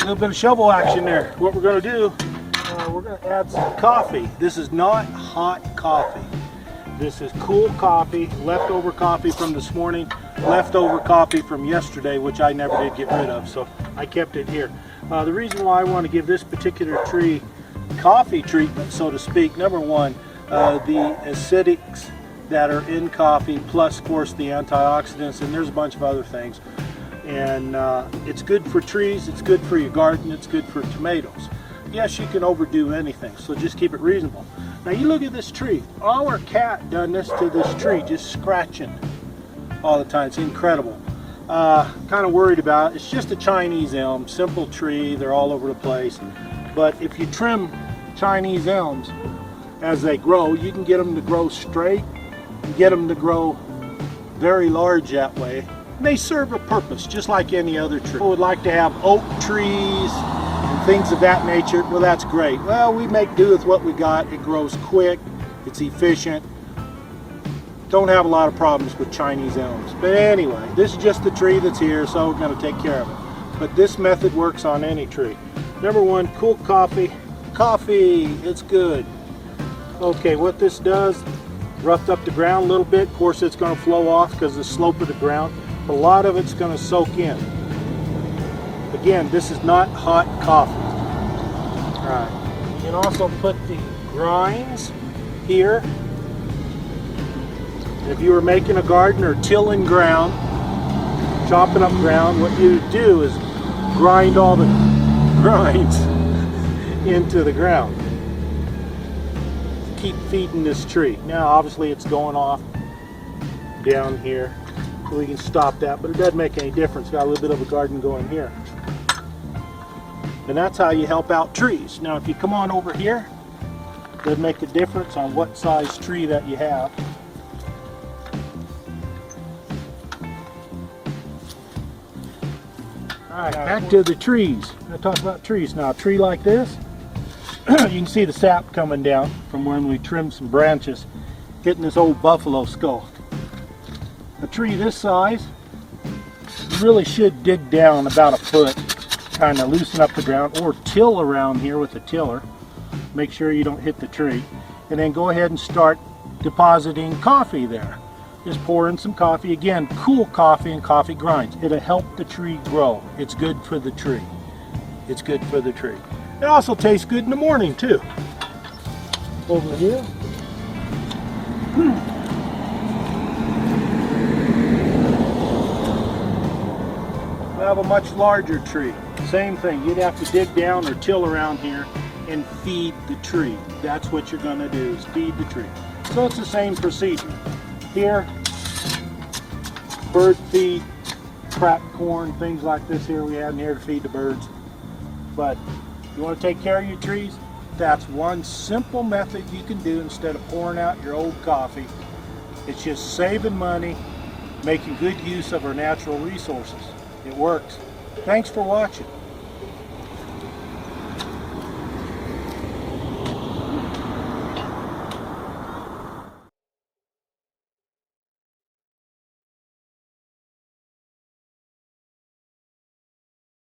little bit of shovel action there. What we're going to do, we're going to add some coffee. This is not hot coffee. This is cool coffee, leftover coffee from this morning, leftover coffee from yesterday, which I never did get rid of, so I kept it here. The reason why I want to give this particular tree coffee treatment, so to speak, number one, the acidics that are in coffee, plus of course the antioxidants, and there's a bunch of other things. And it's good for trees, it's good for your garden, it's good for tomatoes. Yes, you can overdo anything, so just keep it reasonable. Now you look at this tree. Our cat done this to this tree, just scratching all the time. It's incredible. Kind of worried about it. It's just a Chinese elm, simple tree. They're all over the place. But if you trim Chinese elms as they grow, you can get them to grow straight, and get them to grow very large that way. They serve a purpose, just like any other tree. People would like to have oak trees and things of that nature. Well, that's great. Well, we make do with what we got. It grows quick, it's efficient. Don't have a lot of problems with Chinese elms. But anyway, this is just the tree that's here, so we're going to take care of it. But this method works on any tree. Number one, cool coffee. Coffee, it's good. Okay, what this does, roughed up the ground a little bit. Of course, it's going to flow off because of the slope of the ground. A lot of it's going to soak in. Again, this is not hot coffee. All right. You can also put the grinds here. If you were making a garden or tilling ground, chopping up ground, what you do is grind all the grinds into the ground. Keep feeding this tree. Now, obviously, it's going off down here. So we can stop that, but it doesn't make any difference. Got a little bit of a garden going here. And that's how you help out trees. Now if you come on over here, it doesn't make a difference on what size tree that you have. Alright, back to the trees. I talk about trees now. A tree like this, you can see the sap coming down from when we trimmed some branches, hitting this old buffalo skull. A tree this size, you really should dig down about a foot, kind of loosen up the ground, or till around here with a tiller. Make sure you don't hit the tree. And then go ahead and start depositing coffee there. Just pour in some coffee. Again, cool coffee and coffee grinds. It'll help the tree grow. It's good for the tree. It's good for the tree. It also tastes good in the morning too. Over here. Have a much larger tree. Same thing, you'd have to dig down or till around here and feed the tree. That's what you're going to do, is feed the tree. So it's the same procedure. Here, bird feed, cracked corn, things like this here we have in here to feed the birds. But you want to take care of your trees, that's one simple method you can do instead of pouring out your old coffee. It's just saving money, making good use of our natural resources. It works. Thanks for watching.